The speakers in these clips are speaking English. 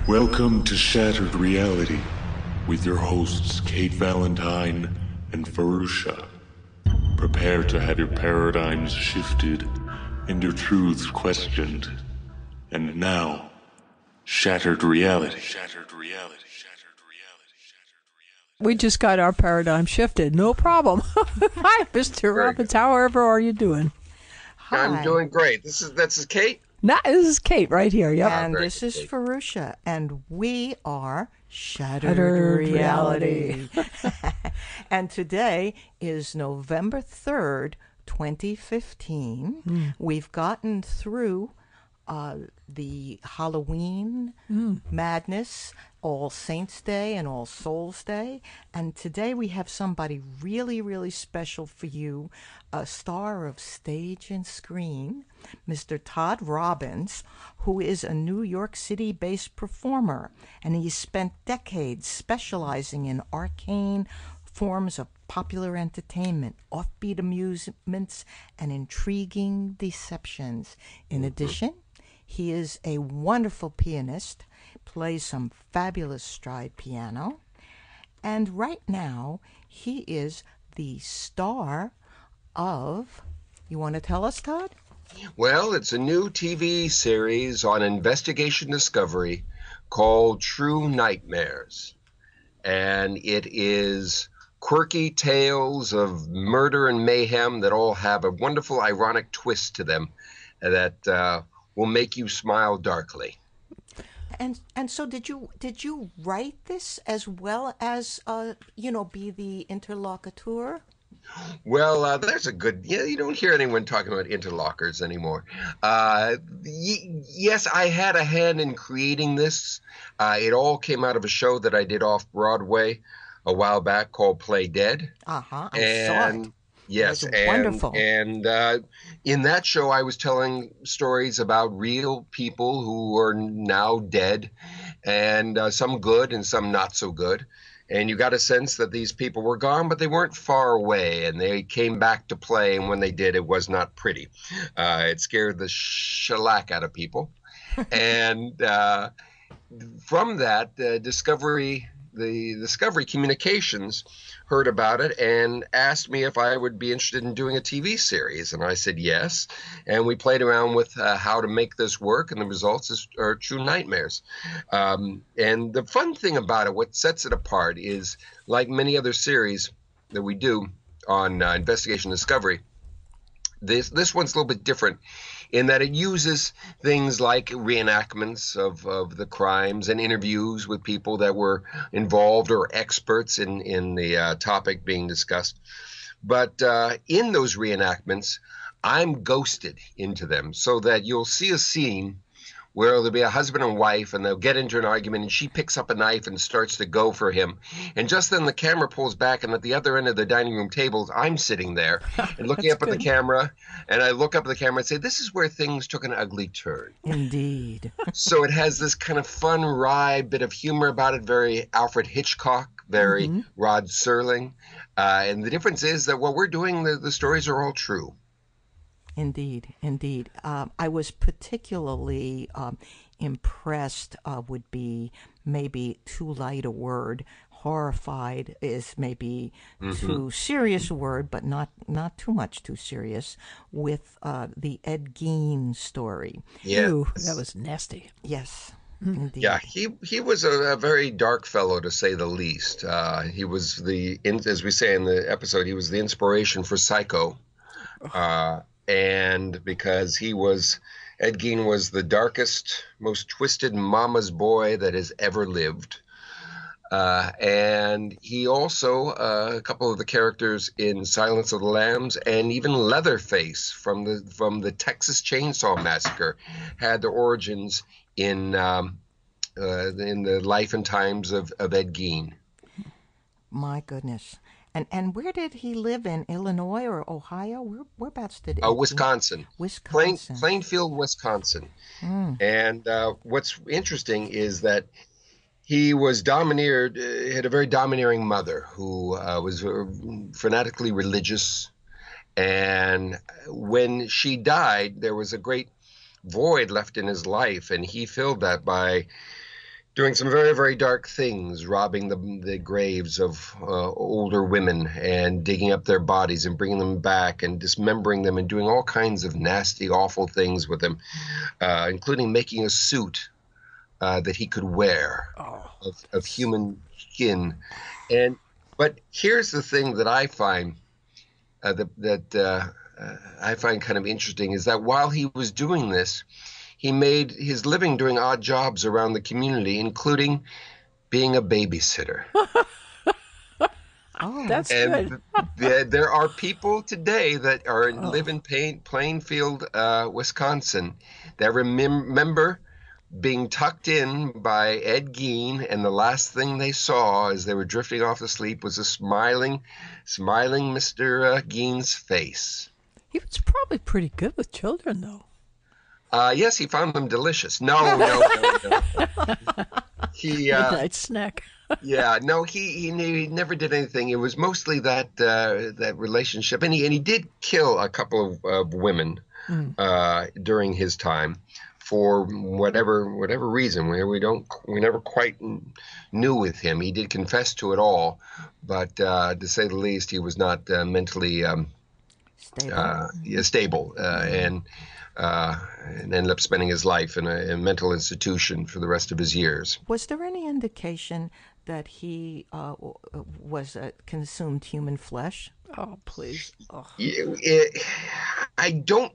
Welcome to Shattered Reality with your hosts Kate Valentine and Fahrusha. Prepare to have your paradigms shifted and your truths questioned. And now, Shattered Reality. Shattered Reality. We just got our paradigm shifted. No problem. Hi, Mr. Robbins. However are you doing? Hi. I'm doing great. This is Kate. This is Kate right here. Yep. And this is Fahrusha, and we are Shattered Reality. And today is November 3rd, 2015. We've gotten through the Halloween madness, All Saints Day and All Souls Day. And today we have somebody really, really special for you, a star of stage and screen, Mr. Todd Robbins, who is a New York City-based performer. And he's spent decades specializing in arcane forms of popular entertainment, offbeat amusements, and intriguing deceptions. In addition, he is a wonderful pianist, plays some fabulous stride piano, and right now he is the star of, you want to tell us, Todd? Well, it's a new TV series on Investigation Discovery called True Nightmares, and it is quirky tales of murder and mayhem that all have a wonderful ironic twist to them that will make you smile darkly. And so did you write this as well as be the interlocutor? Well, there's a good, you don't hear anyone talking about interlocutors anymore. Yes, I had a hand in creating this. It all came out of a show that I did Off-Broadway a while back called Play Dead. I saw it. Yes, wonderful. And in that show, I was telling stories about real people who are now dead, and some good and some not so good. And you got a sense that these people were gone, but they weren't far away, and they came back to play, and when they did, it was not pretty. It scared the shellac out of people. And from that, the Discovery Communications heard about it and asked me if I would be interested in doing a TV series. And I said yes. And we played around with how to make this work. And the results are True Nightmares. And the fun thing about it, what sets it apart is, like many other series that we do on Investigation Discovery, this one's a little bit different in that it uses things like reenactments of the crimes and interviews with people that were involved or experts in the topic being discussed. But in those reenactments, I'm ghosted into them so that you'll see a scene where there'll be a husband and wife, and they'll get into an argument, and she picks up a knife and starts to go for him. And just then the camera pulls back, and at the other end of the dining room tables, I'm sitting there and looking up at the camera, and I look up at the camera and say, this is where things took an ugly turn. Indeed. So it has this kind of fun, wry bit of humor about it, very Alfred Hitchcock, very Rod Serling. And the difference is that what we're doing, the stories are all true. Indeed. I was particularly impressed, would be maybe too light a word. Horrified is maybe too serious a word, but not too much too serious, with the Ed Gein story. Yeah. Ooh, that was nasty. Yes. Indeed. Yeah, he was a very dark fellow, to say the least. He was as we say in the episode, he was the inspiration for Psycho. And because Ed Gein was the darkest, most twisted mama's boy that has ever lived. And he also, a couple of the characters in Silence of the Lambs and even Leatherface from the Texas Chainsaw Massacre had their origins in the life and times of Ed Gein. My goodness. And where did he live, in Illinois or Ohio? Whereabouts did Wisconsin. Wisconsin. Plainfield, Wisconsin. And what's interesting is that he was had a very domineering mother who was fanatically religious. And when she died, there was a great void left in his life, and he filled that by doing some very, very dark things, robbing the graves of older women and digging up their bodies and bringing them back and dismembering them and doing all kinds of nasty, awful things with them, including making a suit that he could wear of human skin. But here's the thing that I find I find kind of interesting is that while he was doing this, he made his living doing odd jobs around the community, including being a babysitter. That's good. There are people today that live in Plainfield, Wisconsin, that remember being tucked in by Ed Gein, and the last thing they saw as they were drifting off to sleep was a smiling Mr. Gein's face. He was probably pretty good with children, though. Yes, he found them delicious. No. Midnight snack. Yeah, no, he never did anything. It was mostly that relationship, and he did kill a couple of women during his time for whatever reason. We never quite knew with him. He did confess to it all, but to say the least, he was not mentally stable, and ended up spending his life in a mental institution for the rest of his years. Was there any indication that he consumed human flesh? Oh, please. Oh. I don't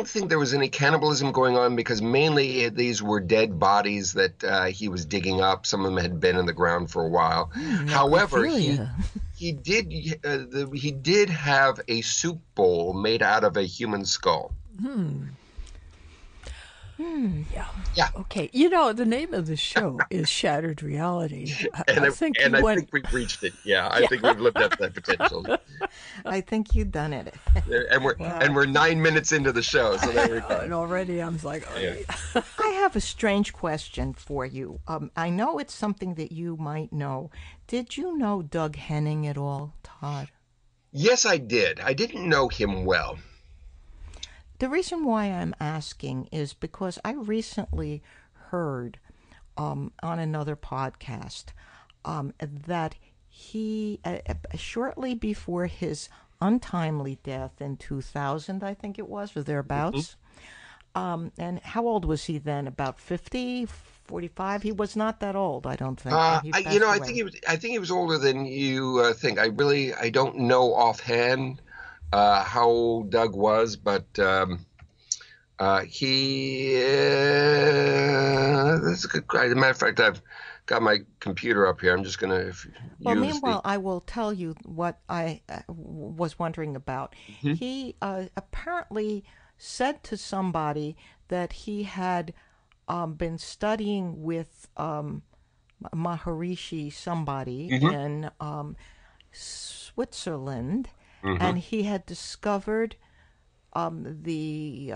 think there was any cannibalism going on, because mainly these were dead bodies that he was digging up. Some of them had been in the ground for a while. However, he did have a soup bowl made out of a human skull. Yeah. Okay. You know, the name of the show is Shattered Reality. I think we've reached it. Yeah, I think we've lived up to that potential. I think you've done it. And we're 9 minutes into the show, so there we go. And already I'm like, I have a strange question for you. I know it's something that you might know. Did you know Doug Henning at all, Todd? Yes, I did. I didn't know him well. The reason why I'm asking is because I recently heard on another podcast that he, shortly before his untimely death in 2000, I think it was, or thereabouts, and how old was he then? About 50, 45? He was not that old, I don't think. I think he was older than you think. I don't know offhand how old Doug was, but he that's a good question. As a matter of fact, I've got my computer up here. I'm just going to use meanwhile, I will tell you what I was wondering about. He apparently said to somebody that he had been studying with Maharishi somebody in Switzerland, and he had discovered the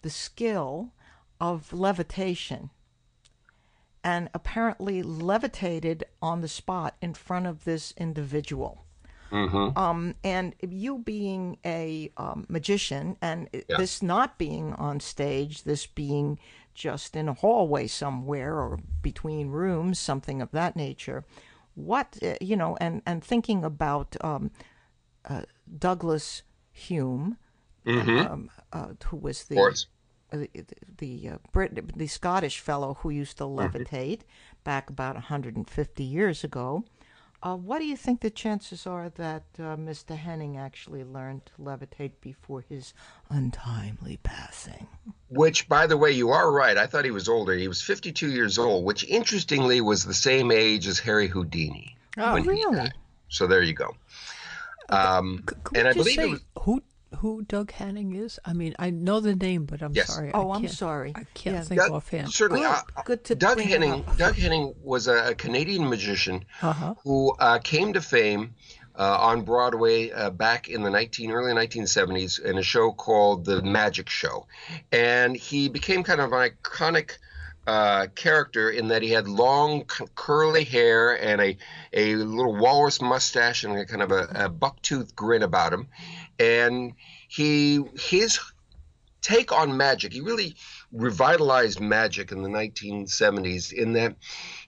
skill of levitation, and apparently levitated on the spot in front of this individual. And you being a magician, and this not being on stage, this being just in a hallway somewhere or between rooms, something of that nature, what, and thinking about Douglas Hume, who was the Scottish fellow who used to levitate back about 150 years ago. What do you think the chances are that Mr. Henning actually learned to levitate before his untimely passing? Which, by the way, you are right. I thought he was older. He was 52 years old, which interestingly was the same age as Harry Houdini. Oh, really? So there you go. And I believe it was who Doug Henning is? I mean, I know the name, but I'm sorry. I'm sorry. I can't think offhand. Certainly. Good to Doug Henning was a Canadian magician who came to fame on Broadway back in the early 1970s in a show called The Magic Show. And he became kind of an iconic character in that he had long curly hair and a little walrus mustache and a kind of a bucktooth grin about him. And his take on magic, he really revitalized magic in the 1970s in that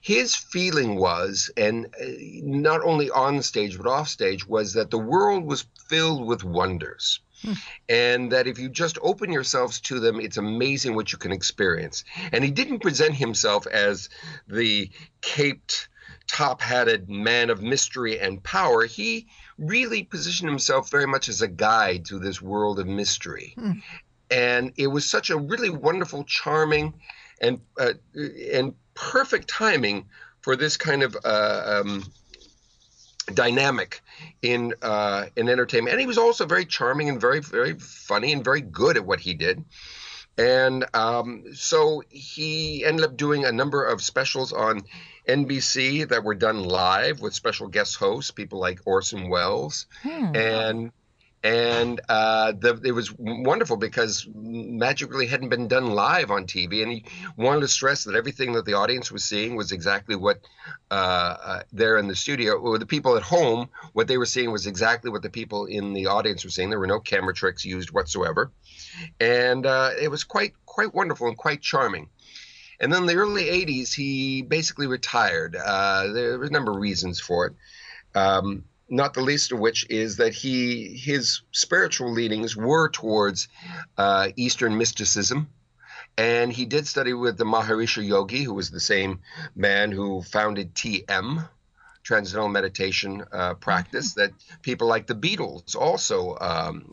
his feeling was, and not only on stage but off stage, was that the world was filled with wonders. And that if you just open yourselves to them, it's amazing what you can experience. And he didn't present himself as the caped, top-hatted man of mystery and power. He really positioned himself very much as a guide to this world of mystery. And it was such a really wonderful, charming, and perfect timing for this kind of dynamic in entertainment. And he was also very charming and very, very funny and very good at what he did. And so he ended up doing a number of specials on NBC that were done live with special guest hosts, people like Orson Welles. And it was wonderful because magic really hadn't been done live on TV, and he wanted to stress that everything that the audience was seeing was exactly what there in the studio, or the people at home, what they were seeing was exactly what the people in the audience were seeing. There were no camera tricks used whatsoever, and it was quite wonderful and quite charming. And then in the early 80s, he basically retired. There were a number of reasons for it. Not the least of which is that his spiritual leanings were towards Eastern mysticism. And he did study with the Maharishi Yogi, who was the same man who founded TM, Transcendental Meditation practice, that people like the Beatles also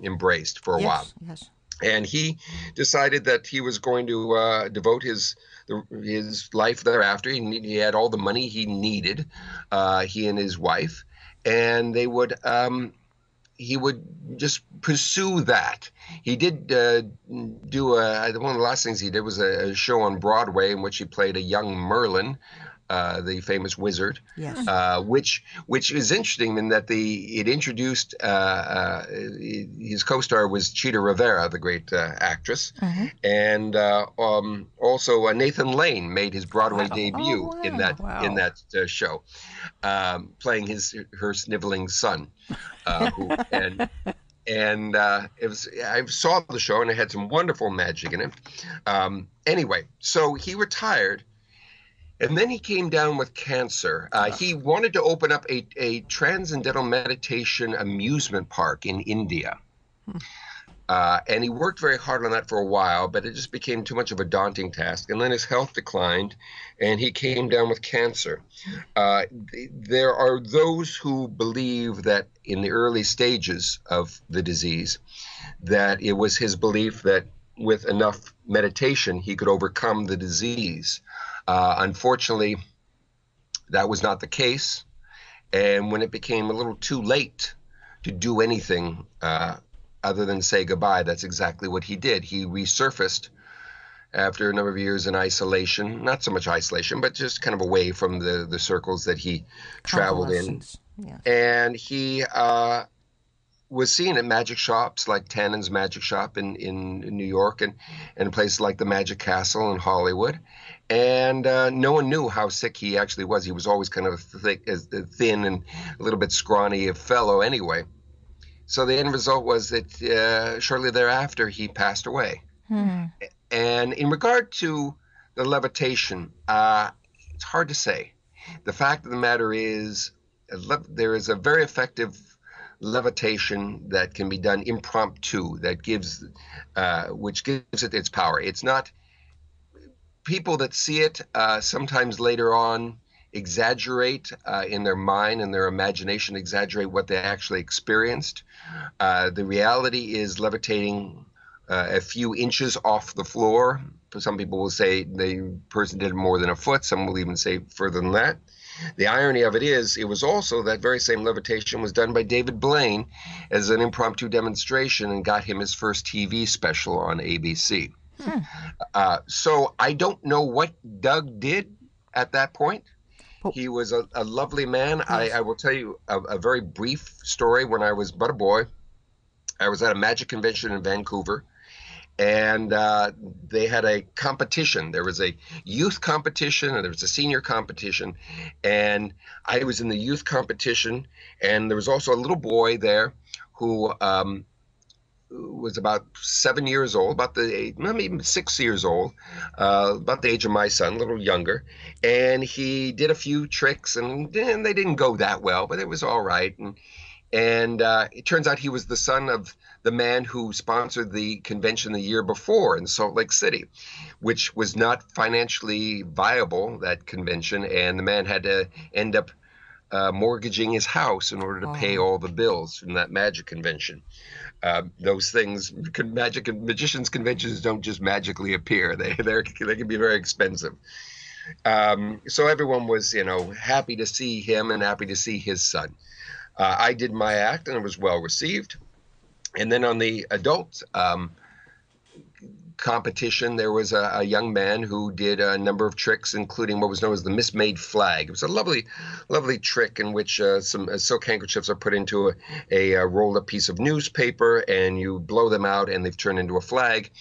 embraced for a while. Yes. And he decided that he was going to devote his life thereafter. He had all the money he needed, he and his wife. And they would, he would just pursue that. He did one of the last things he did was a show on Broadway in which he played a young Merlin, the famous wizard. Yes. Which is interesting in that it introduced his co-star was Chita Rivera, the great actress, and also Nathan Lane made his Broadway debut in that show, playing her sniveling son, it was. I saw the show and it had some wonderful magic in it. Anyway, so he retired. And then he came down with cancer. He wanted to open up a transcendental meditation amusement park in India. And he worked very hard on that for a while, but it just became too much of a daunting task. And then his health declined, and he came down with cancer. There are those who believe that in the early stages of the disease, that it was his belief that with enough meditation, he could overcome the disease. Unfortunately, that was not the case. And when it became a little too late to do anything other than say goodbye, that's exactly what he did. He resurfaced after a number of years in isolation, not so much isolation, but just kind of away from the circles that he traveled in. Yeah. And he was seen at magic shops like Tannen's Magic Shop in New York and places like the Magic Castle in Hollywood. And no one knew how sick he actually was. He was always kind of thin and a little bit scrawny a fellow anyway. So the end result was that shortly thereafter, he passed away. And in regard to the levitation, it's hard to say. The fact of the matter is there is a very effective levitation that can be done impromptu that gives which gives it its power. It's not people that see it sometimes later on exaggerate in their mind and their imagination, exaggerate what they actually experienced. The reality is levitating a few inches off the floor. Some people will say the person did more than a foot. Some will even say further than that. The irony of it is, it was also that very same levitation was done by David Blaine as an impromptu demonstration and got him his first TV special on ABC. So I don't know what Doug did at that point. He was a lovely man. I will tell you a very brief story. When I was but a boy, I was at a magic convention in Vancouver, and they had a competition. There was a youth competition and there was a senior competition, and I was in the youth competition, and there was also a little boy there who was about 7 years old, about the age, maybe 6 years old, about the age of my son, a little younger, and he did a few tricks, and they didn't go that well, but it was all right. And it turns out he was the son of the man who sponsored the convention the year before in Salt Lake City, which was not financially viable, that convention, and the man had to end up mortgaging his house in order to pay all the bills from that magic convention. Those things, magicians' conventions don't just magically appear. They can be very expensive. So everyone was, happy to see him and happy to see his son. I did my act, and it was well received. And then on the adult competition, there was a young man who did a number of tricks, including what was known as the Maid flag. It was a lovely, lovely trick in which some silk handkerchiefs are put into a rolled up piece of newspaper, and you blow them out, and they've turned into a flag.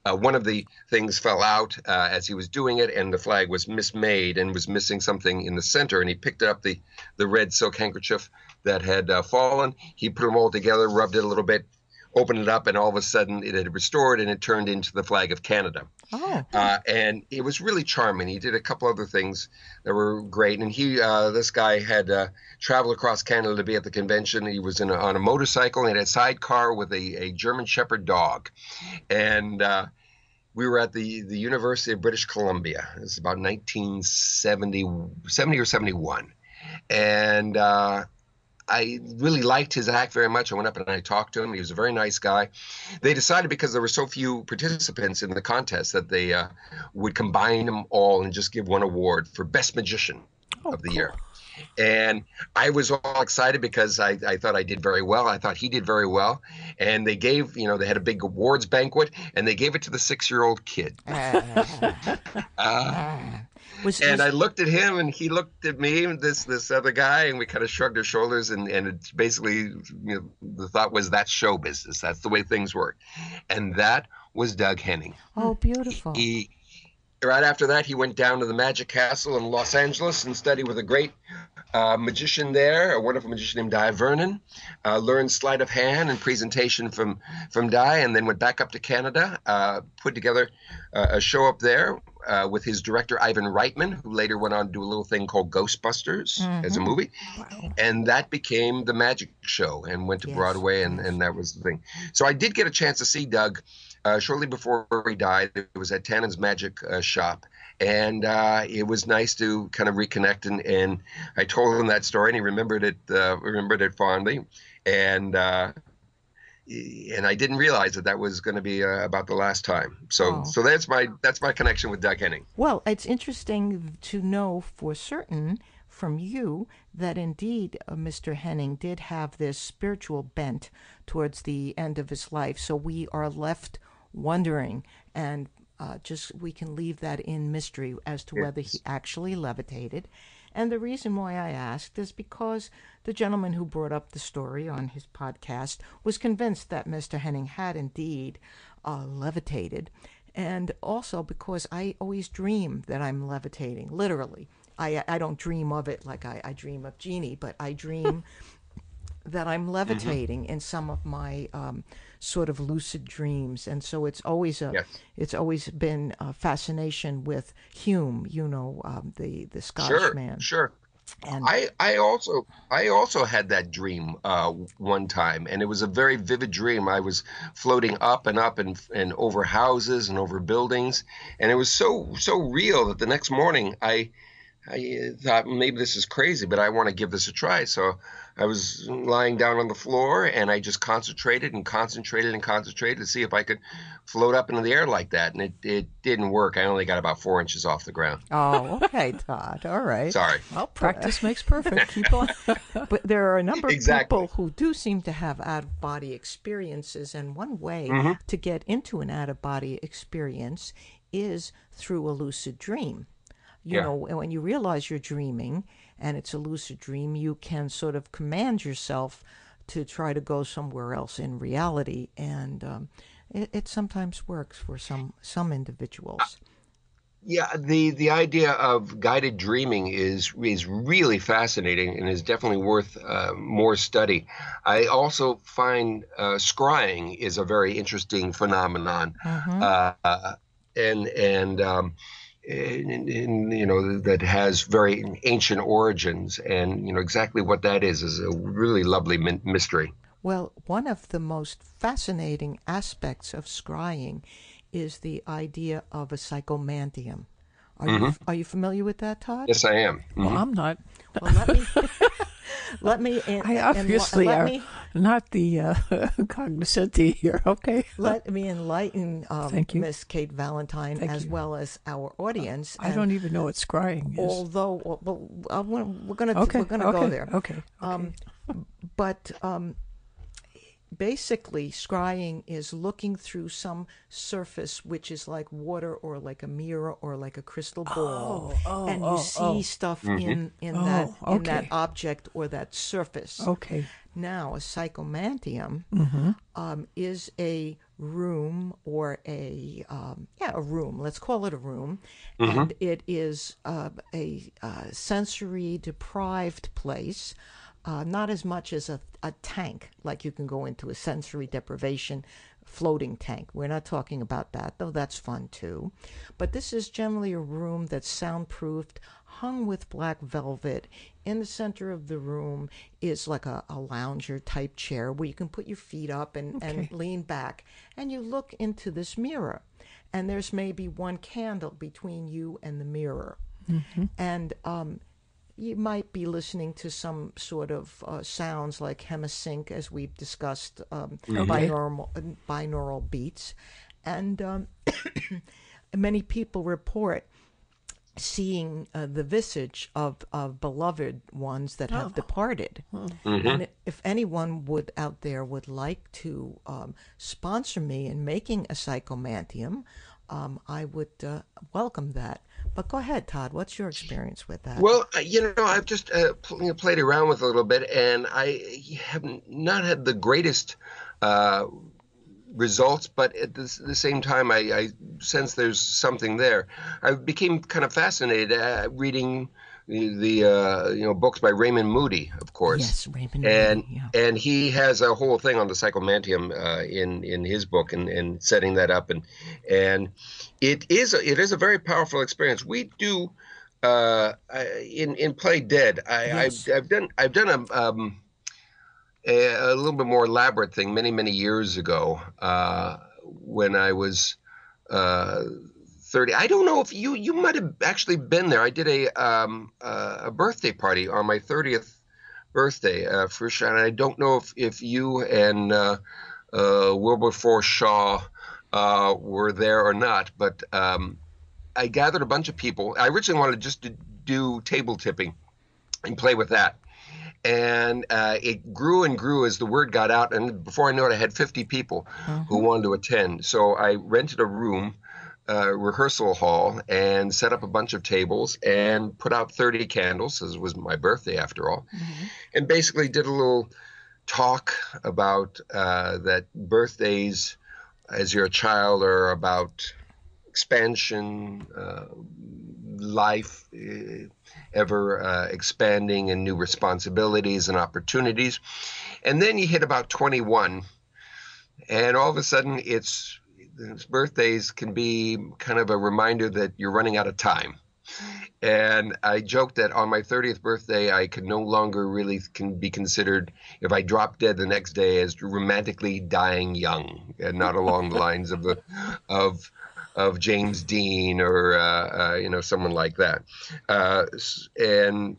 One of the things fell out as he was doing it, and the flag was mismade and was missing something in the center, and he picked up the red silk handkerchief that had fallen. He put them all together, rubbed it a little bit, opened it up, and all of a sudden it had restored, and it turned into the flag of Canada. Oh. And it was really charming. He did a couple other things that were great. And this guy had traveled across Canada to be at the convention. He was on a motorcycle and had a sidecar with a German Shepherd dog. And we were at the University of British Columbia. It was about 1970 or 71. And I really liked his act very much. I went up and I talked to him. He was a very nice guy. They decided, because there were so few participants in the contest, that they would combine them all and just give one award for Best Magician of the year. And I was all excited because I thought I did very well. I thought he did very well. And they gave, they had a big awards banquet, and they gave it to the 6-year-old kid. I looked at him, and he looked at me, this other guy, and we kind of shrugged our shoulders, and it's basically, the thought was, that's show business. That's the way things work. And that was Doug Henning. Oh, beautiful. Right after that, he went down to the Magic Castle in Los Angeles and studied with a great magician there, a wonderful magician named Di Vernon, learned sleight of hand and presentation from Di, and then went back up to Canada, put together a show up there with his director, Ivan Reitman, who later went on to do a little thing called Ghostbusters as a movie. Wow. And that became the magic show and went to Broadway, and that was the thing. So I did get a chance to see Doug shortly before he died. It was at Tannen's Magic Shop. And it was nice to kind of reconnect, and I told him that story, and he remembered it fondly, and I didn't realize that was going to be about the last time. So that's my connection with Doug Henning. Well, it's interesting to know for certain from you that indeed Mr. Henning did have this spiritual bent towards the end of his life. So we are left wondering, and we can leave that in mystery as to whether he actually levitated. And the reason why I asked is because the gentleman who brought up the story on his podcast was convinced that Mr. Henning had indeed levitated. And also because I always dream that I'm levitating, literally. I don't dream of it like I dream of Jeannie, but I dream that I'm levitating in some of my sort of lucid dreams. And so it's always been a fascination with Hume, the Scottish man. Sure. And I also had that dream one time, and it was a very vivid dream. I was floating up and over houses and over buildings, and it was so real that the next morning I thought, maybe this is crazy, but I want to give this a try. So I was lying down on the floor, and I just concentrated to see if I could float up into the air like that. And it didn't work. I only got about 4 inches off the ground. Oh, okay, Todd. All right. Sorry. Well, practice makes perfect. Keep on. But there are a number of people who do seem to have out-of-body experiences, and one way to get into an out-of-body experience is through a lucid dream. You know, when you realize you're dreaming and it's a lucid dream, you can sort of command yourself to try to go somewhere else in reality. And it sometimes works for some individuals. Yeah, the idea of guided dreaming is really fascinating and is definitely worth more study. I also find scrying is a very interesting phenomenon, and you know, that has very ancient origins, and you know exactly what that is a really lovely mystery. Well, one of the most fascinating aspects of scrying is the idea of a psychomantium. Are you familiar with that, Todd? Yes, I am. Well, I'm not. Well, let me. I obviously are not the cognoscenti here. Okay. Let me enlighten Thank you. Miss Kate Valentine as well as our audience. I don't even know what scrying is. Although, we're gonna go there. Okay. But basically, scrying is looking through some surface which is like water or like a mirror or like a crystal ball, and you see stuff in that object or that surface. Okay. Now, a psychomantium is a room or a room. Let's call it a room, and it is a sensory deprived place. Not as much as a tank, like you can go into a sensory deprivation floating tank. We're not talking about that, though that's fun too. But this is generally a room that's soundproofed, hung with black velvet. In the center of the room is like a lounger type chair where you can put your feet up and lean back. And you look into this mirror. And there's maybe one candle between you and the mirror. And you might be listening to some sort of sounds like hemisync, as we've discussed, binaural beats. And many people report seeing the visage of beloved ones that have departed. And if anyone out there would like to sponsor me in making a psychomantium, I would welcome that. But go ahead, Todd. What's your experience with that? Well, you know, I've just played around with it a little bit, and I have not had the greatest results, but at the same time, I sense there's something there. I became kind of fascinated reading the books by Raymond Moody, of course. Yes, Raymond Moody. And he has a whole thing on the psychomantium in his book and setting that up, and it is a very powerful experience. We do in Play Dead. I've done a little bit more elaborate thing many years ago when I was 30. I don't know if you might have actually been there. I did a birthday party on my 30th birthday, Fahrusha, and I don't know if you and Wilberforce Shaw were there or not, but I gathered a bunch of people. I originally wanted just to do table tipping and play with that. And it grew and grew as the word got out. And before I know it, I had 50 people who wanted to attend. So I rented a room, rehearsal hall, and set up a bunch of tables and put out 30 candles, as it was my birthday after all, and basically did a little talk about that birthdays as you're a child are about expansion, life ever expanding, and new responsibilities and opportunities. And then you hit about 21, and all of a sudden birthdays can be kind of a reminder that you're running out of time. And I joked that on my 30th birthday, I could no longer really can be considered, if I dropped dead the next day, as romantically dying young, and not along the lines of James Dean or someone like that. And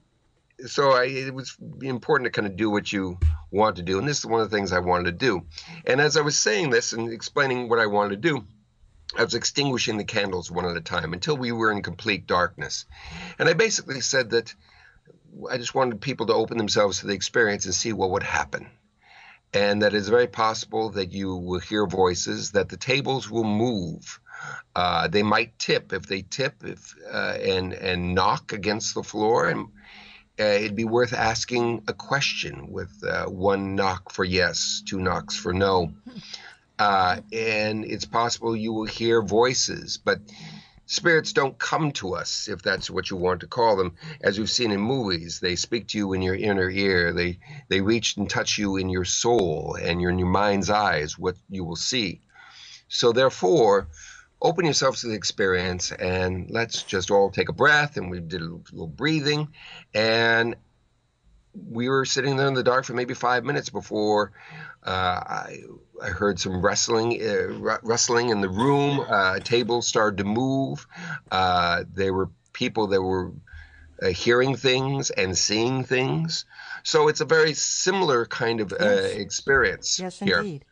so it was important to kind of do what you want to do, and this is one of the things I wanted to do. And as I was saying this and explaining what I wanted to do, I was extinguishing the candles one at a time until we were in complete darkness. And I basically said that I just wanted people to open themselves to the experience and see what would happen. And that it's very possible that you will hear voices, that the tables will move. They might tip. If they tip and knock against the floor, and it'd be worth asking a question with one knock for yes, two knocks for no. and it's possible you will hear voices, but spirits don't come to us, if that's what you want to call them, as we've seen in movies. They speak to you in your inner ear. They reach and touch you in your soul and in your mind's eyes, what you will see. So therefore, open yourself to the experience, and let's just all take a breath. And we did a little breathing, and we were sitting there in the dark for maybe 5 minutes before I heard some rustling in the room. A table started to move. There were people that were hearing things and seeing things. So it's a very similar kind of experience. Yes, here. Indeed.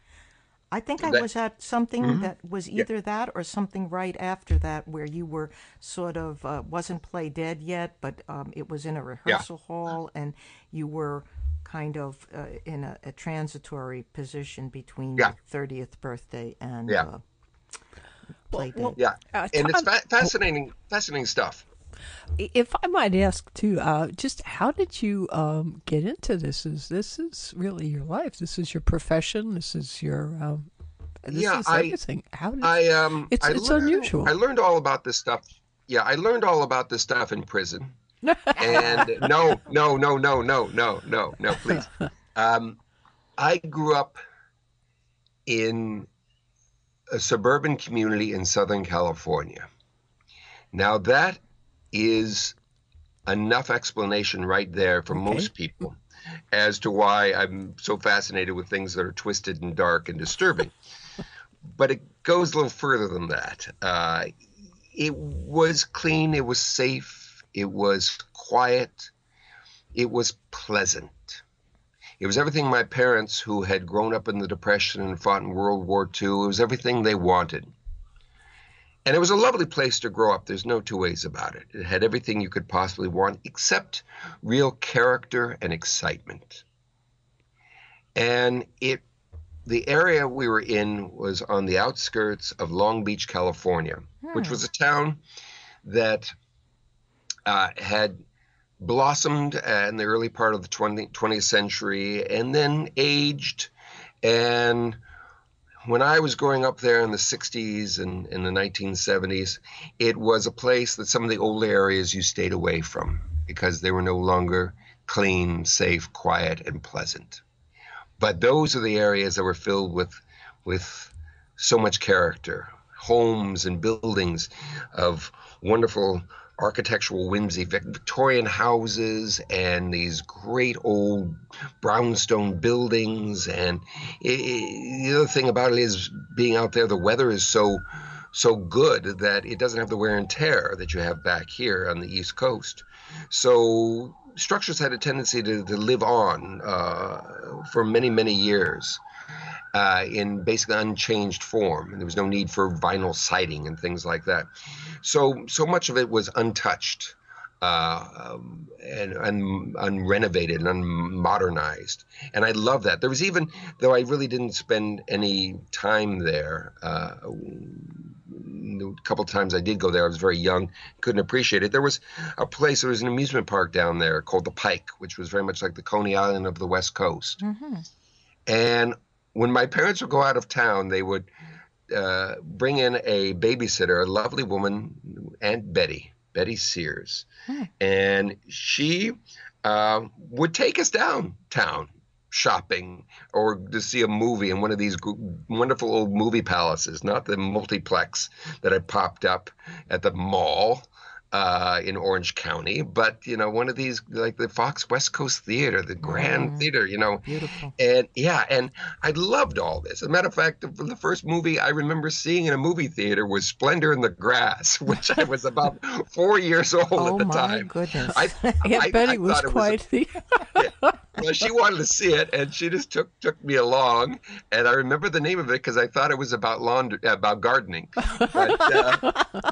I think I was at something that was either that or something right after that, where you were sort of wasn't play dead yet, but it was in a rehearsal hall, and you were kind of in a transitory position between your 30th birthday and play dead. And it's fascinating stuff. If I might ask too, just how did you get into this? This is really your life. This is your profession. This is your this is everything. How did it's unusual. I learned all about this stuff. Yeah, I learned all about this stuff in prison. And no, please. I grew up in a suburban community in Southern California. Now that is enough explanation right there for most people as to why I'm so fascinated with things that are twisted and dark and disturbing. But it goes a little further than that. It was clean, it was safe, it was quiet, it was pleasant. It was everything my parents, who had grown up in the Depression and fought in World War II, it was everything they wanted. And it was a lovely place to grow up. There's no two ways about it. It had everything you could possibly want, except real character and excitement. And the area we were in was on the outskirts of Long Beach, California, which was a town that had blossomed in the early part of the 20th century and then aged. And when I was growing up there in the 60s and in the 1970s, it was a place that some of the older areas you stayed away from because they were no longer clean, safe, quiet, and pleasant. But those are the areas that were filled with so much character, homes and buildings of wonderful architectural whimsy, Victorian houses, and these great old brownstone buildings. And the other thing about it is, being out there, the weather is so good that it doesn't have the wear and tear that you have back here on the East Coast. So structures had a tendency to live on for many, many years in basically unchanged form. And there was no need for vinyl siding and things like that. So much of it was untouched and unrenovated and unmodernized. And I love that. There was even, though I really didn't spend any time there, a couple of times I did go there, I was very young, couldn't appreciate it. There was a place, there was an amusement park down there called the Pike, which was very much like the Coney Island of the West Coast. Mm-hmm. And when my parents would go out of town, they would bring in a babysitter, a lovely woman, Aunt Betty Sears. And she would take us downtown shopping or to see a movie in one of these wonderful old movie palaces, not the multiplex that had popped up at the mall in Orange County, but one of these, like the Fox West Coast Theater, the Grand Theater, Beautiful. And and I loved all this. As a matter of fact, the first movie I remember seeing in a movie theater was Splendor in the Grass, which I was about 4 years old at the time. Oh my goodness! Betty was quite the. Well, she wanted to see it, and she just took me along. And I remember the name of it because I thought it was about gardening. But,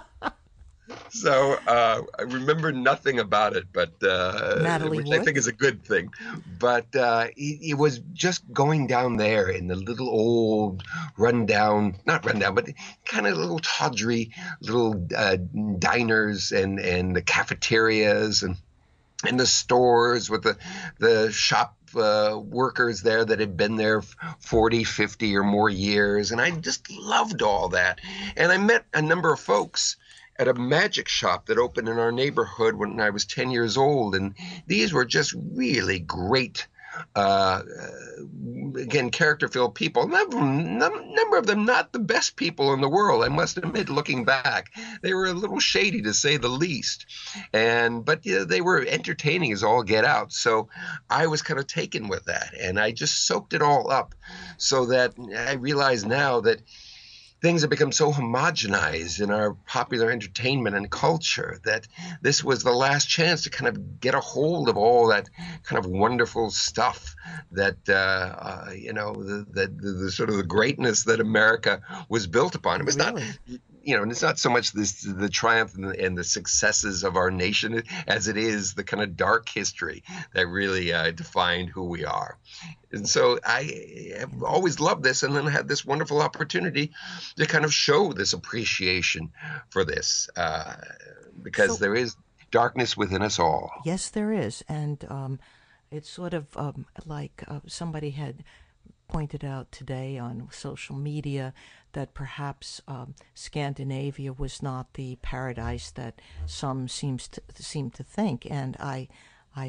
so I remember nothing about it, but which I think is a good thing. But it was just going down there in the little old not rundown, but kind of little tawdry little diners and the cafeterias and the stores with the shop workers there that had been there 40, 50 or more years. And I just loved all that. And I met a number of folks at a magic shop that opened in our neighborhood when I was 10 years old. And these were just really great, again, character-filled people. Number of them not the best people in the world, I must admit, looking back. They were a little shady, to say the least. But they were entertaining as all get out. So I was kind of taken with that. And I just soaked it all up, so that I realize now that things have become so homogenized in our popular entertainment and culture that this was the last chance to kind of get a hold of all that kind of wonderful stuff that, the sort of the greatness that America was built upon. It was really not, and it's not so much the triumph and the successes of our nation as it is the kind of dark history that really defined who we are. And so I have always loved this, and then had this wonderful opportunity to kind of show this appreciation for this, because there is darkness within us all. Yes, there is. And it's sort of like somebody had pointed out today on social media that perhaps Scandinavia was not the paradise that some seem to think. And I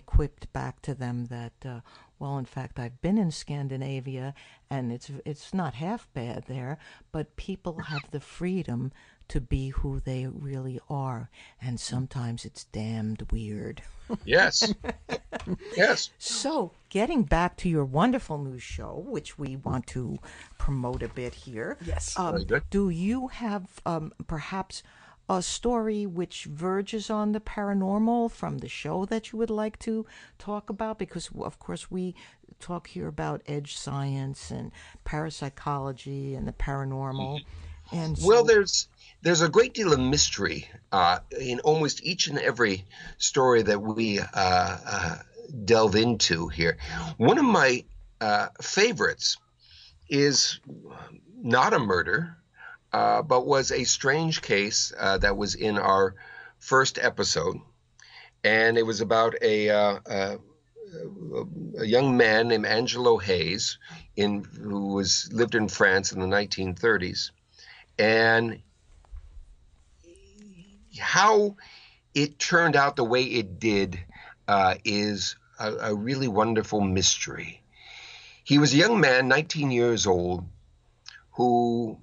quipped back to them that, well, in fact, I've been in Scandinavia, and it's not half bad there, but people have the freedom to be who they really are, and sometimes it's damned weird. Yes. Yes. So, getting back to your wonderful new show, which we want to promote a bit here. Yes. Very good. Do you have perhaps a story which verges on the paranormal from the show that you would like to talk about? Because, of course, we talk here about edge science and parapsychology and the paranormal. And so, well, there's a great deal of mystery in almost each and every story that we delve into here. One of my favorites is not a murder, but was a strange case that was in our first episode. And it was about a young man named Angelo Hayes who lived in France in the 1930s. And how it turned out the way it did is a really wonderful mystery. He was a young man, 19 years old, who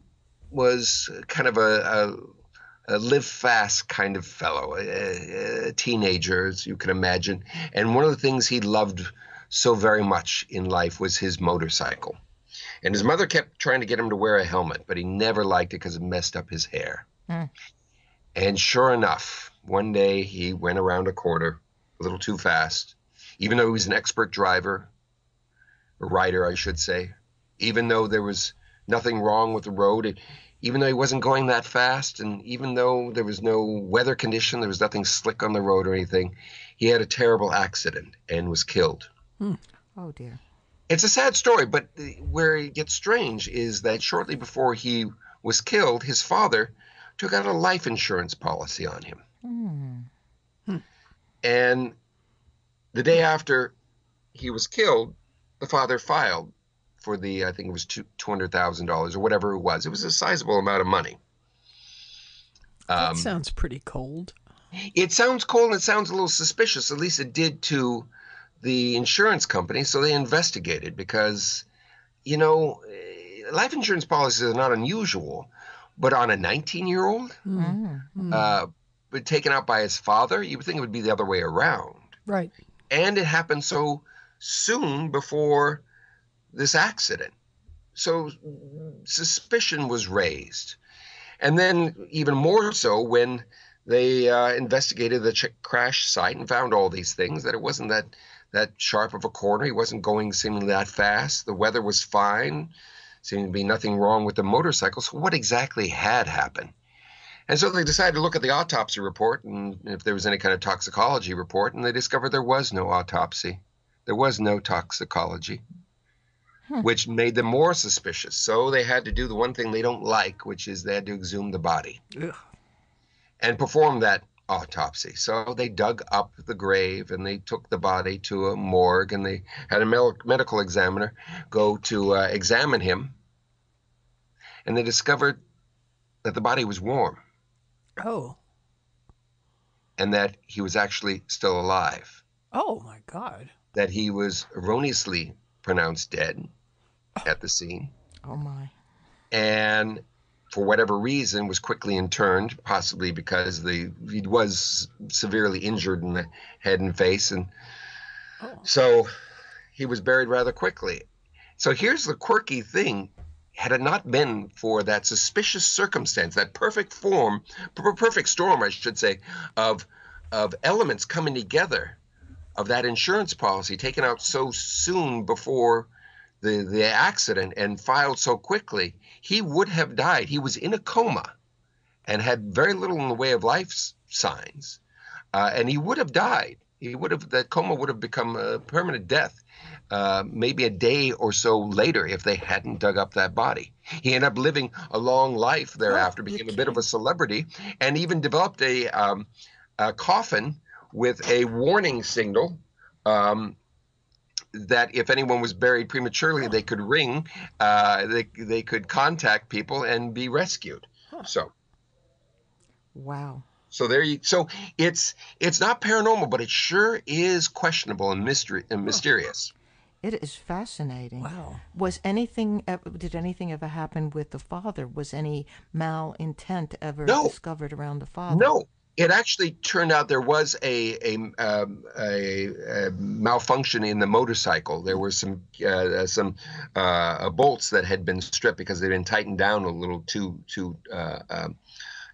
was kind of a live fast kind of fellow, a teenager, as you can imagine. And one of the things he loved so very much in life was his motorcycle. And his mother kept trying to get him to wear a helmet, but he never liked it because it messed up his hair. And sure enough, one day he went around a corner a little too fast, even though he was an expert driver, or rider, I should say, even though there was nothing wrong with the road, even though he wasn't going that fast, and even though there was no weather condition, there was nothing slick on the road or anything, he had a terrible accident and was killed. Oh, dear. It's a sad story, but where it gets strange is that shortly before he was killed, his father took out a life insurance policy on him. And the day after he was killed, the father filed for I think it was $200,000 or whatever it was. It was a sizable amount of money. That sounds pretty cold. It sounds cold, and it sounds a little suspicious. At least it did to the insurance company. So they investigated because, life insurance policies are not unusual, but on a 19-year-old, but taken out by his father, you would think it would be the other way around. Right. And it happened so soon before this accident. So suspicion was raised. And then even more so when they investigated the crash site and found all these things, that it wasn't that sharp of a corner. He wasn't going seemingly that fast. The weather was fine. Seemed to be nothing wrong with the motorcycle. So what exactly had happened? And so they decided to look at the autopsy report and if there was any kind of toxicology report, and they discovered there was no autopsy. There was no toxicology, which made them more suspicious. So they had to do the one thing they don't like, which is they had to exhume the body and perform that autopsy. So they dug up the grave and they took the body to a morgue and they had a medical examiner go to examine him. And they discovered that the body was warm. Oh. And that he was actually still alive. Oh, my God. That he was erroneously pronounced dead at the scene. Oh, my. And for whatever reason was quickly interned, possibly because he was severely injured in the head and face. And so he was buried rather quickly. So here's the quirky thing. Had it not been for that suspicious circumstance, that perfect storm, I should say, of elements coming together, of that insurance policy taken out so soon before the accident and filed so quickly, he would have died. He was in a coma and had very little in the way of life signs, and he would have died. That coma would have become a permanent death. Maybe a day or so later if they hadn't dug up that body. He ended up living a long life thereafter, became a bit of a celebrity, and even developed a coffin with a warning signal that if anyone was buried prematurely, they could ring, they could contact people and be rescued. So, wow. So it's not paranormal, but it sure is questionable and mysterious. It is fascinating. Wow. Did anything ever happen with the father? Was any malintent ever discovered around the father? No. It actually turned out there was a malfunction in the motorcycle. There were some bolts that had been stripped because they'd been tightened down a little too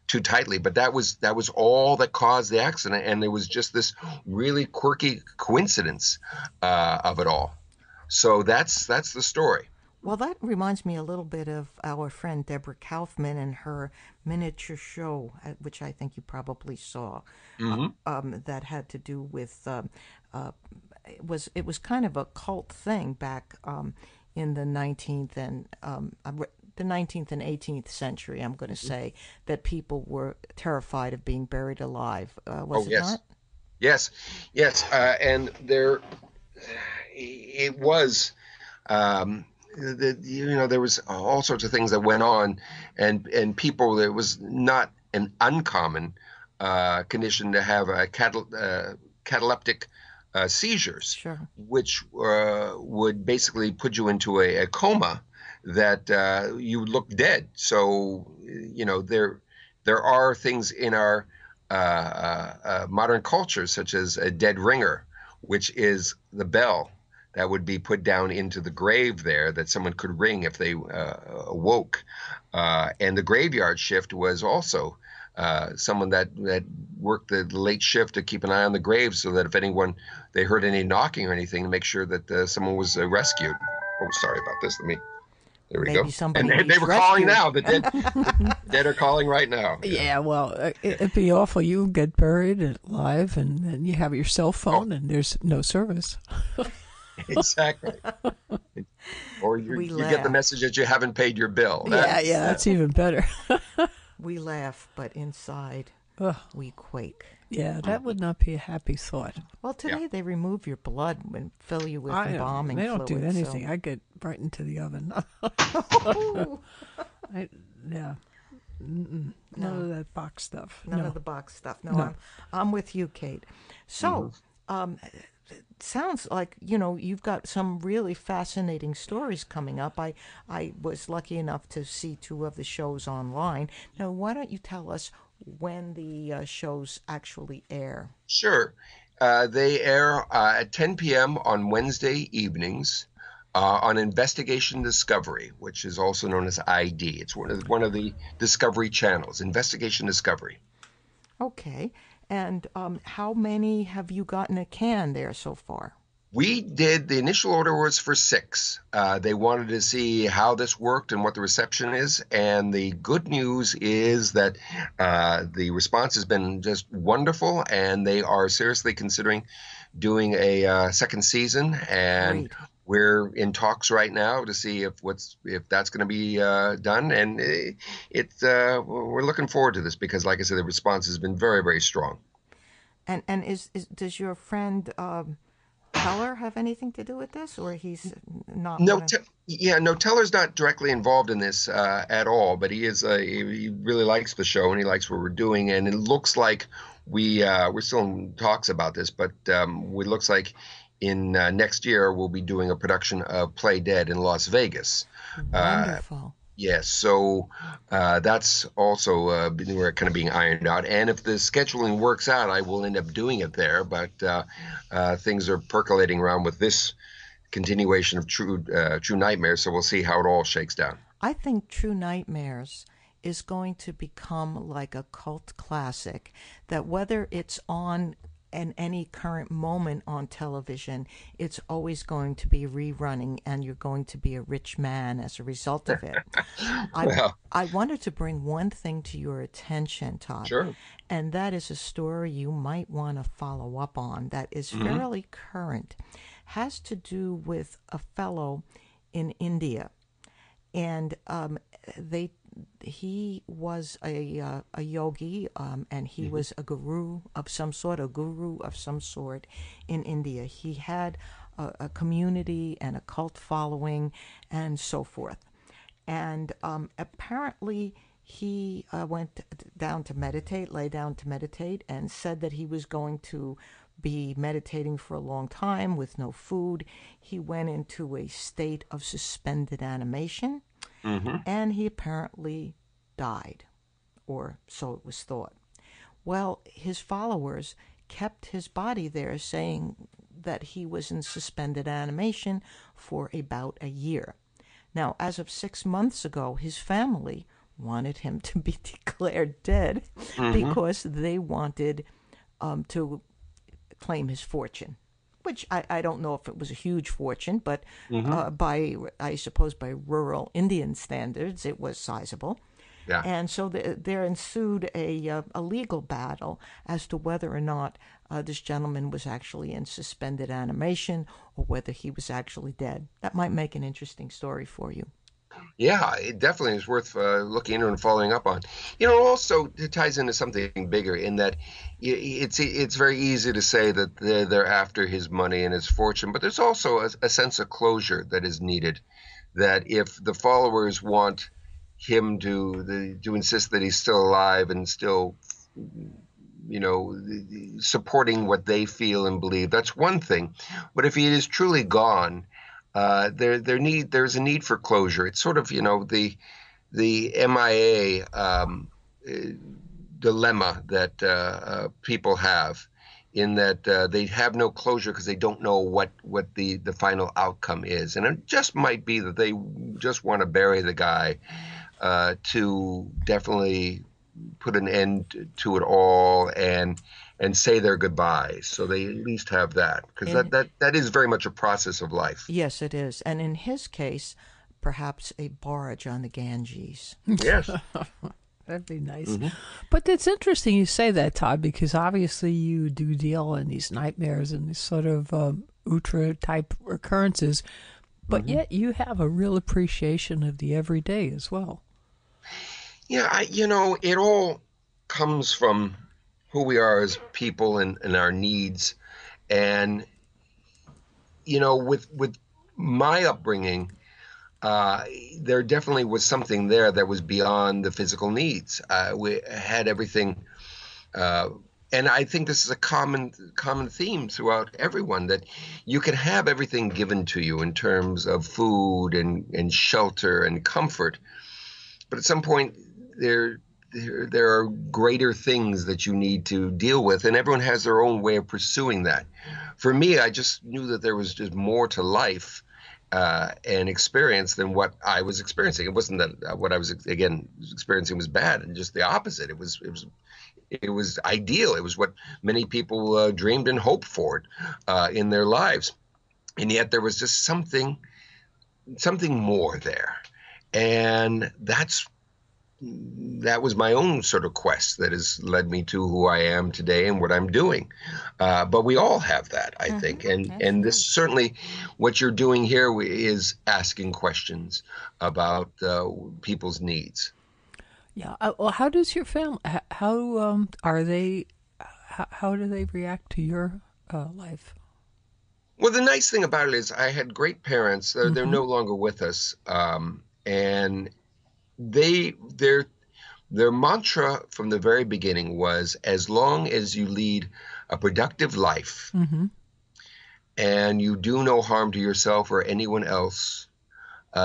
tightly. But that was all that caused the accident, and there was just this really quirky coincidence of it all. So that's the story. Well, that reminds me a little bit of our friend Deborah Kaufman and her miniature show, which I think you probably saw, that had to do with it was kind of a cult thing back in the 19th and the 19th and 18th century. I'm going to say that people were terrified of being buried alive. Was it not? Yes, and there it was. There was all sorts of things that went on, and people. There was not an uncommon condition to have cataleptic seizures, sure, which would basically put you into a coma that you look dead. So there are things in our modern culture, such as a dead ringer, which is the bell that would be put down into the grave there that someone could ring if they awoke. And the graveyard shift was also someone that worked the late shift to keep an eye on the grave so that if they heard any knocking or anything, to make sure that someone was rescued. Oh, sorry about this. There we Maybe go. Somebody and they were rescued. calling now. The dead are calling right now. Yeah, well, it'd be awful. You get buried alive, and then you have your cell phone, and there's no service. Exactly. Or you get the message that you haven't paid your bill. That's even better. We laugh, but inside we quake. Yeah, that would not be a happy thought. Well, today they remove your blood and fill you with embalming fluid. They don't do anything. So. I get right into the oven. None of that box stuff. None of the box stuff. No. I'm with you, Kate. So, sounds like, you've got some really fascinating stories coming up. I was lucky enough to see 2 of the shows online. Now, why don't you tell us when the shows actually air? Sure. They air at 10 p.m. on Wednesday evenings on Investigation Discovery, which is also known as ID. It's one of the Discovery channels, Investigation Discovery. Okay. And how many have you gotten a can there so far? The initial order was for 6. They wanted to see how this worked and what the reception is. And the good news is that the response has been just wonderful, and they are seriously considering doing a second season. And we're in talks right now to see if that's going to be done, and we're looking forward to this because, like I said, the response has been very, very strong. And does your friend Teller have anything to do with this, or he's not? No, Teller's not directly involved in this at all, but he is. He really likes the show and he likes what we're doing, and it looks like we're still in talks about this, but it looks like in next year we'll be doing a production of Play Dead in Las Vegas. Wonderful. Yes, so that's also we're kind of being ironed out. And if the scheduling works out, I will end up doing it there. But things are percolating around with this continuation of True Nightmares, so we'll see how it all shakes down. I think True Nightmares is going to become like a cult classic, that whether it's on in any current moment on television, it's always going to be rerunning, and you're going to be a rich man as a result of it. I wanted to bring one thing to your attention, Todd. Sure. And that is a story you might want to follow up on that is fairly current. Has to do with a fellow in India. And he was a yogi, and he was a guru of some sort in India. He had a community and a cult following and so forth. And apparently he went down to meditate, lay down to meditate, and said that he was going to be meditating for a long time with no food. He went into a state of suspended animation. And he apparently died, or so it was thought. Well, his followers kept his body there, saying that he was in suspended animation for about a year. Now, as of 6 months ago, his family wanted him to be declared dead because they wanted to claim his fortune. Which I don't know if it was a huge fortune, but I suppose by rural Indian standards, it was sizable. Yeah. And so there ensued a legal battle as to whether or not this gentleman was actually in suspended animation or whether he was actually dead. That might make an interesting story for you. Yeah, it definitely is worth looking into and following up on. Also it ties into something bigger in that it's very easy to say that they're after his money and his fortune, but there's also a sense of closure that is needed. That if the followers want him to insist that he's still alive and still, supporting what they feel and believe, that's one thing. But if he is truly gone, there's a need for closure. It's sort of the MIA dilemma that people have, in that they have no closure because they don't know what the final outcome is, and it just might be that they just want to bury the guy to definitely put an end to it all and say their goodbyes, so they at least have that, because that is very much a process of life. Yes, it is. And in his case, perhaps a barge on the Ganges. Yes. That'd be nice. But it's interesting you say that, Todd, because obviously you do deal in these nightmares and these sort of ultra-type occurrences, but yet you have a real appreciation of the everyday as well. Yeah, it all comes from who we are as people and our needs. And, with my upbringing, there definitely was something there that was beyond the physical needs. We had everything. And I think this is a common theme throughout everyone, that you can have everything given to you in terms of food and shelter and comfort. But at some point, there are greater things that you need to deal with, and everyone has their own way of pursuing that. For me, I just knew that there was just more to life and experience than what I was experiencing. It wasn't that what I was experiencing was bad, and just the opposite. It was ideal. It was what many people dreamed and hoped for in their lives, and yet there was just something more there, and that's that was my own sort of quest that has led me to who I am today and what I'm doing. But we all have that, I think. And this certainly, what you're doing here is asking questions about people's needs. Yeah. Well, how does your family? How are they? How do they react to your life? Well, the nice thing about it is I had great parents. They're no longer with us, and their mantra from the very beginning was, as long as you lead a productive life and you do no harm to yourself or anyone else,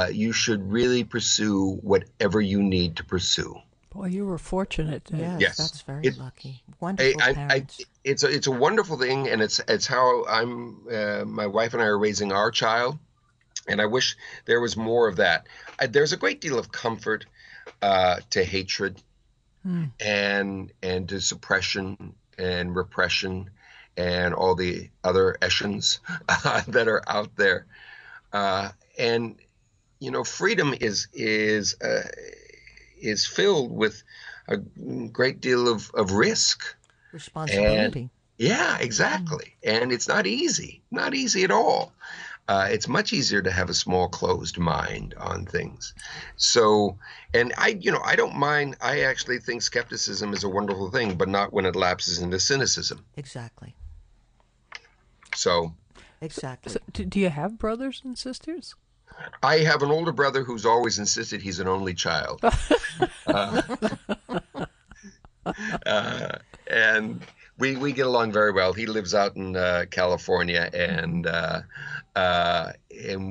you should really pursue whatever you need to pursue. Boy, you were fortunate. Yes, that's very lucky. Wonderful parents. It's a wonderful thing, and it's how my wife and I are raising our child, and I wish there was more of that. There's a great deal of comfort to hatred and to suppression and repression and all the other essions that are out there. And freedom is filled with a great deal of risk, responsibility. Yeah, exactly. And it's not easy at all. It's much easier to have a small closed mind on things. So, and I don't mind. I actually think skepticism is a wonderful thing, but not when it lapses into cynicism. Exactly. So. Exactly. So, do you have brothers and sisters? I have an older brother who's always insisted he's an only child. And we get along very well. He lives out in California, and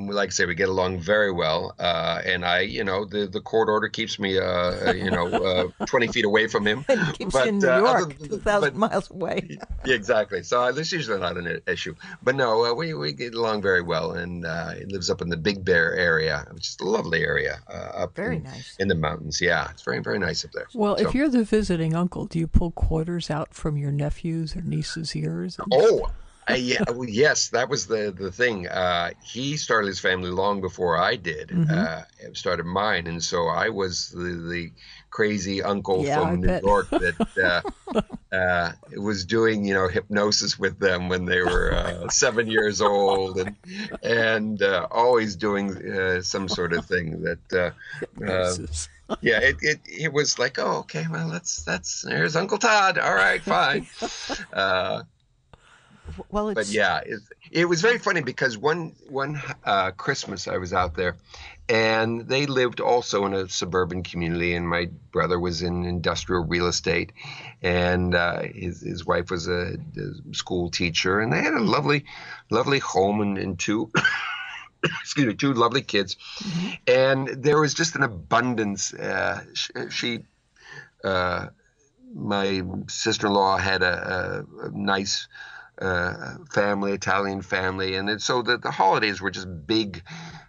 like I say, we get along very well. And the court order keeps me 20 feet away from him. And keeps you in New York, 2,000 miles away. Exactly. So that's usually not an issue. But no, we get along very well. And he lives up in the Big Bear area, which is a lovely area up nice in the mountains. Yeah, it's very, very nice up there. Well, if you're the visiting uncle, do you pull quarters out from your nephews or nieces' ears? Yes, that was the thing. He started his family long before I did. Started mine, and so I was the crazy uncle from New York that was doing hypnosis with them when they were 7 years old, and always doing some sort of thing that. It was like, oh, okay, well, there's Uncle Todd. All right, fine. But yeah, it was very funny because one Christmas I was out there, and they lived also in a suburban community, and my brother was in industrial real estate, and his wife was a school teacher, and they had a lovely home and two two lovely kids, and there was just an abundance. My sister-in-law had a nice family, Italian family, and so the holidays were just big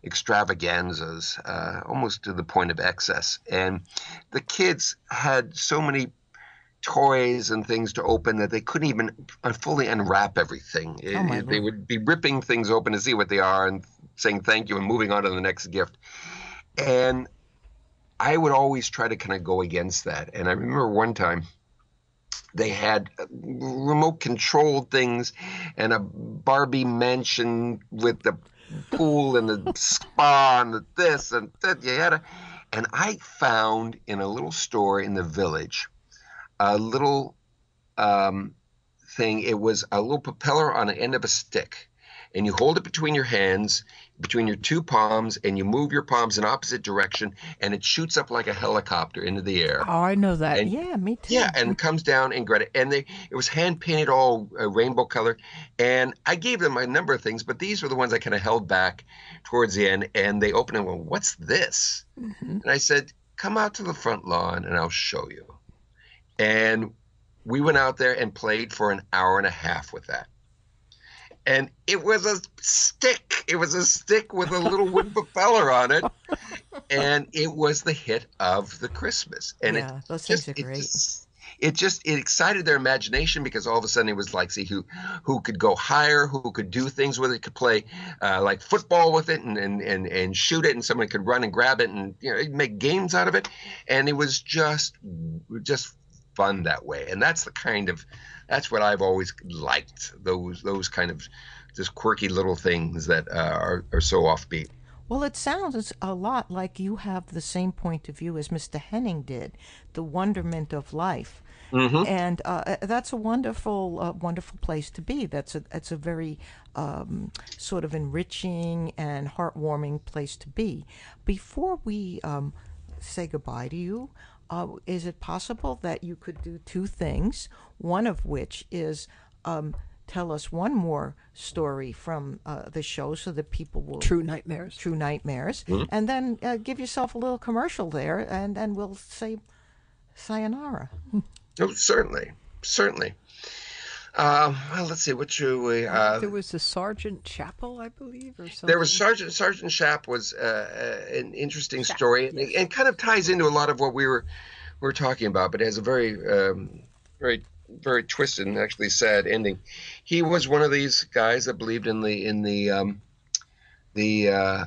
extravaganzas, almost to the point of excess. And the kids had so many toys and things to open that they couldn't even fully unwrap everything. They would be ripping things open to see what they are and saying thank you and moving on to the next gift. And I would always try to kind of go against that. And I remember one time they had remote controlled things and a Barbie mansion with the pool and the spa and the this and that. And I found in a little store in the village a little thing. It was a little propeller on the end of a stick. And you hold it between your hands, between your two palms, and you move your palms in opposite direction, and it shoots up like a helicopter into the air. Oh, I know that. And, yeah, me too. Yeah, and comes down and grab it. And it was hand-painted, all rainbow color. And I gave them a number of things, but these were the ones I kind of held back towards the end. And they opened and went, "What's this?" And I said, "Come out to the front lawn, and I'll show you." And we went out there and played for an hour and a half with that. And it was a stick. It was a stick with a little wood propeller on it. And it was the hit of the Christmas. And those things are great. it excited their imagination, because all of a sudden it was like, see who could go higher, who could do things with it, could play like football with it and shoot it, and someone could run and grab it, and make games out of it, and it was just fun that way. And that's what I've always liked, those kind of just quirky little things that are so offbeat. Well, it sounds a lot like you have the same point of view as Mr. Henning did, the wonderment of life. Mm-hmm. And that's a wonderful place to be. That's a very sort of enriching and heartwarming place to be. Before we say goodbye to you, is it possible that you could do two things, one of which is tell us one more story from the show so that people will... True Nightmares. Mm-hmm. And then give yourself a little commercial there, and we'll say sayonara. Oh, certainly. Well, let's see, what should we... there was a Sergeant Chapel, I believe, or something. There was Sergeant Chap was an interesting story, yes. and kind of ties into a lot of what we were talking about, but it has a very, very, very twisted and actually sad ending. He was one of these guys that believed in the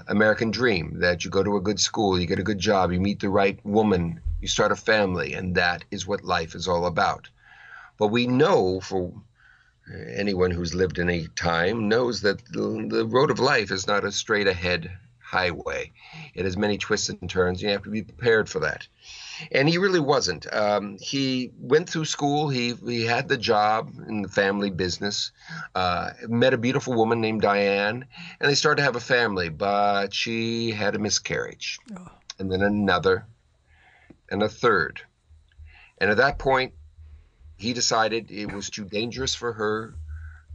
American dream, that you go to a good school, you get a good job, you meet the right woman, you start a family, and that is what life is all about. But we know, for anyone who's lived in a time knows, that the road of life is not a straight ahead highway. It has many twists and turns. You have to be prepared for that. And he really wasn't. He went through school. He had the job in the family business, met a beautiful woman named Diane, and they started to have a family, but she had a miscarriage. Oh. And then another, and a third. And at that point, he decided it was too dangerous for her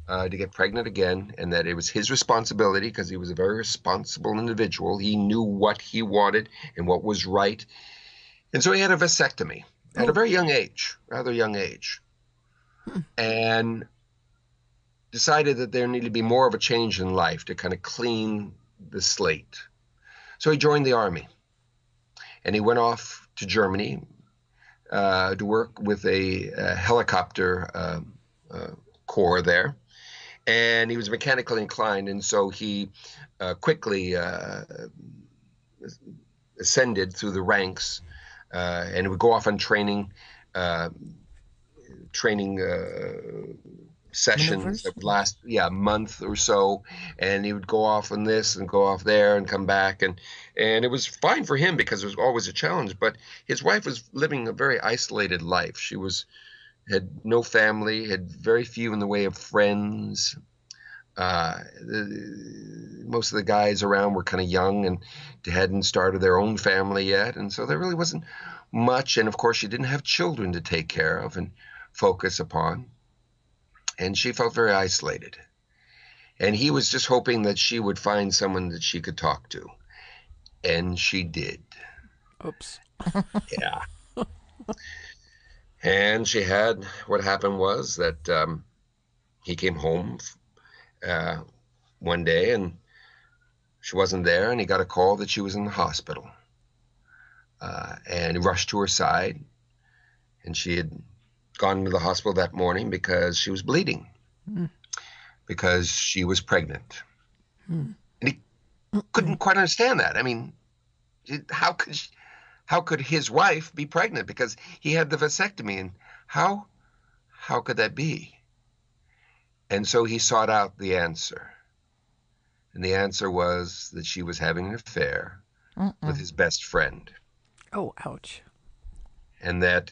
to get pregnant again, and that it was his responsibility, because he was a very responsible individual. He knew what he wanted and what was right. And so he had a vasectomy at a very young age, rather young age, and decided that there needed to be more of a change in life to kind of clean the slate. So he joined the Army, and he went off to Germany to work with a helicopter corps there. And he was mechanically inclined, and so he quickly ascended through the ranks, and would go off on training sessions that would last a month or so, and he would go off on this and go off there and come back, and it was fine for him because it was always a challenge. But his wife was living a very isolated life. She had no family, had very few in the way of friends. Most of the guys around were kind of young and hadn't started their own family yet, and so there really wasn't much. And of course, she didn't have children to take care of and focus upon, and she felt very isolated. And he was just hoping that she would find someone that she could talk to, and she did. Oops. Yeah. And she had, what happened was that he came home one day, and she wasn't there, and he got a call that she was in the hospital. And he rushed to her side, and she had gone to the hospital that morning because she was bleeding, because she was pregnant. And he couldn't quite understand that. I mean, how could his wife be pregnant? Because he had the vasectomy, and how could that be? And so he sought out the answer. And the answer was that she was having an affair with his best friend. Oh, ouch. And that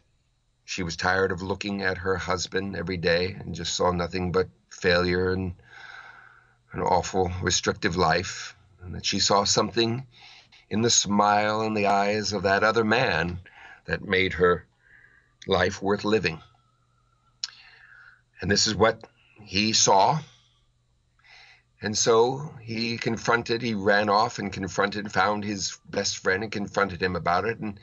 she was tired of looking at her husband every day and just saw nothing but failure and an awful restrictive life. And that she saw something in the smile in the eyes of that other man that made her life worth living. And this is what he saw. And so he ran off and found his best friend and confronted him about it. And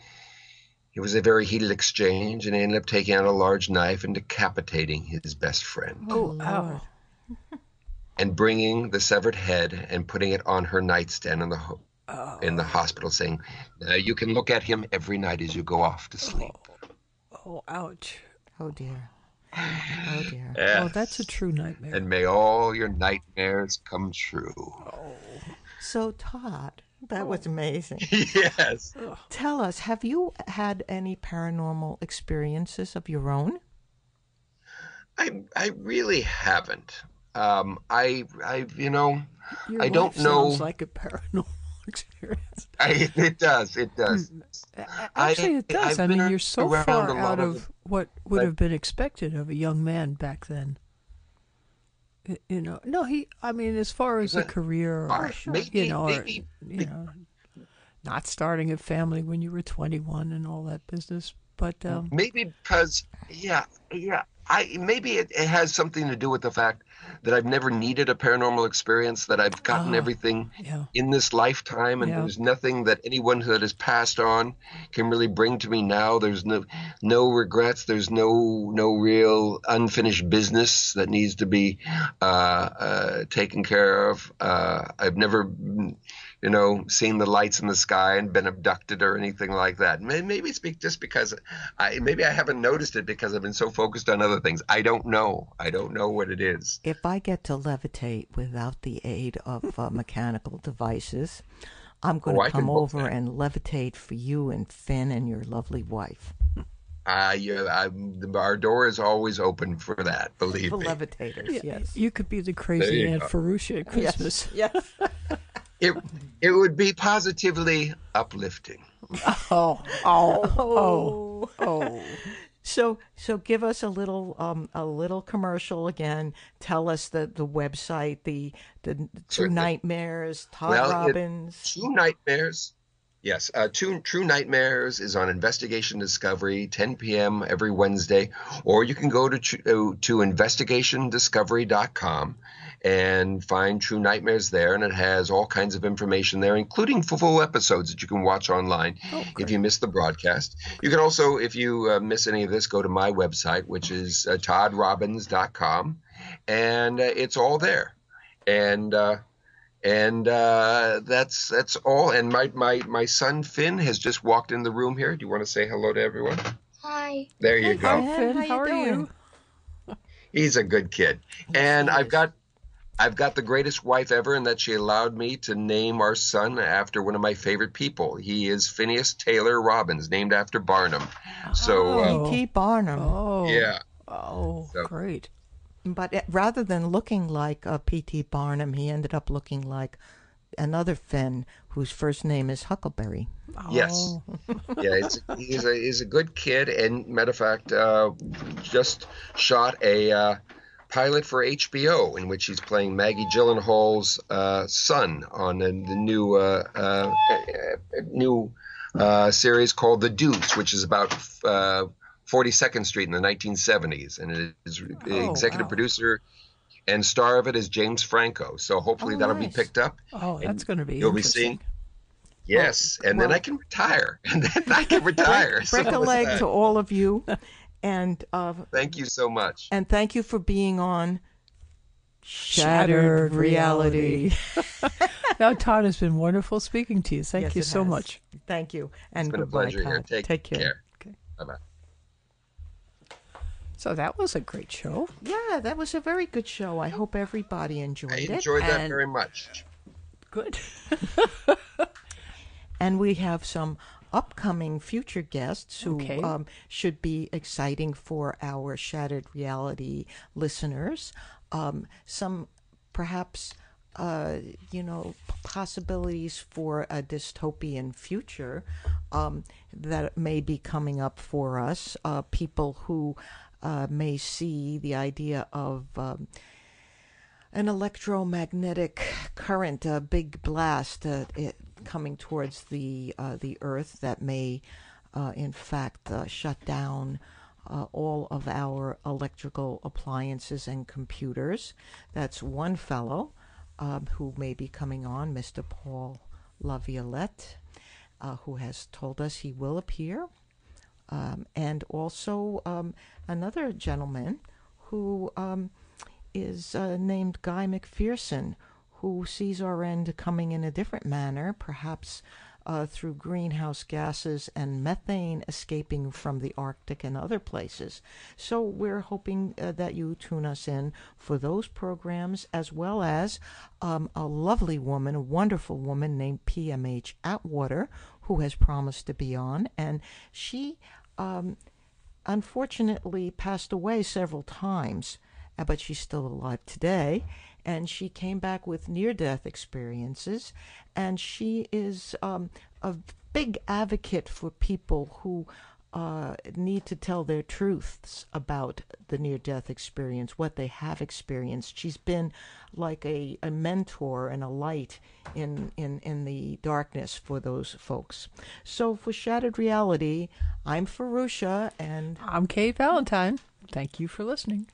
it was a very heated exchange, and he ended up taking out a large knife and decapitating his best friend. Oh, wow. And bringing the severed head and putting it on her nightstand in the hospital, saying, you can look at him every night as you go off to sleep. Oh, ouch. Oh dear. Oh dear. Yes. Oh, that's a true nightmare. And may all your nightmares come true. Oh. So Todd, that was amazing. Yes. Tell us, have you had any paranormal experiences of your own? I really haven't. I Your I life don't know. sounds like a paranormal experience. It does. It does. Actually, it does. I've I mean, been you're so around far a lot out of of what would have been expected of a young man back then. You know, no, I mean, as far as a career, or, not starting a family when you were 21 and all that business. But maybe because, yeah. Maybe it has something to do with the fact that I've never needed a paranormal experience, that I've gotten everything in this lifetime, and there's nothing that anyone that has passed on can really bring to me now. There's no regrets. There's no real unfinished business that needs to be taken care of. I've never seen the lights in the sky and been abducted or anything like that. Maybe it's just because maybe I haven't noticed it because I've been so focused on other things. I don't know. I don't know what it is. If I get to levitate without the aid of mechanical devices, I'm going to come over and levitate for you and Finn and your lovely wife. Our door is always open for that, believe me. For levitators, yes. You could be the crazy Aunt Fahrusha at Christmas. Yes. It would be positively uplifting. Oh. So give us a little commercial again. Tell us the website, the True Nightmares, Todd Robbins. True Nightmares. Yes, True Nightmares is on Investigation Discovery, 10 p.m. every Wednesday, or you can go to investigationdiscovery.com and find True Nightmares there, and it has all kinds of information there, including full episodes that you can watch online if you miss the broadcast. You can also, if you miss any of this, go to my website, which is toddrobbins.com, and it's all there. And that's all. And my son Finn has just walked in the room here. Do you want to say hello to everyone? Hi. There you go. Hi, Finn. How are you? He's a good kid. And I've got the greatest wife ever, in that she allowed me to name our son after one of my favorite people. He is Phineas Taylor Robbins, named after Barnum. So P.T. Barnum. Oh. Yeah. Oh, so great. But rather than looking like P.T. Barnum, he ended up looking like another Finn whose first name is Huckleberry. Yes. Yeah, he's a good kid. And matter of fact, just shot a pilot for HBO in which he's playing Maggie Gyllenhaal's son on the new series called The Deuce, which is about 42nd Street in the 1970s, and it is executive producer and star of it is James Franco. So hopefully that'll be picked up. Oh, that's going to be you'll be seeing. Yes, and then I can retire. Break a leg to all of you, and thank you so much. And thank you for being on Shattered Reality. Now, Todd, has been wonderful speaking to you. Thank you so much. Thank you, and it's been goodbye, a pleasure Todd. here. Take care. Okay. Bye-bye. So that was a great show. Yeah, that was a very good show. I hope everybody enjoyed it. I enjoyed that very much. Good. And we have some upcoming future guests who should be exciting for our Shattered Reality listeners. Some perhaps possibilities for a dystopian future that may be coming up for us. People who may see the idea of an electromagnetic current, a big blast coming towards the Earth that may, in fact, shut down all of our electrical appliances and computers. That's one fellow who may be coming on, Mr. Paul LaViolette, who has told us he will appear. And also another gentleman who is named Guy McPherson, who sees our end coming in a different manner, perhaps through greenhouse gases and methane escaping from the Arctic and other places. So we're hoping that you tune us in for those programs, as well as a lovely woman, a wonderful woman named PMH Atwater, who has promised to be on. And she unfortunately passed away several times, but she's still alive today. And she came back with near-death experiences, and she is a big advocate for people who need to tell their truths about the near-death experience, what they have experienced. She's been like a mentor and a light in the darkness for those folks. So for Shattered Reality, I'm Fahrusha, and I'm Kate Valentine. Thank you for listening.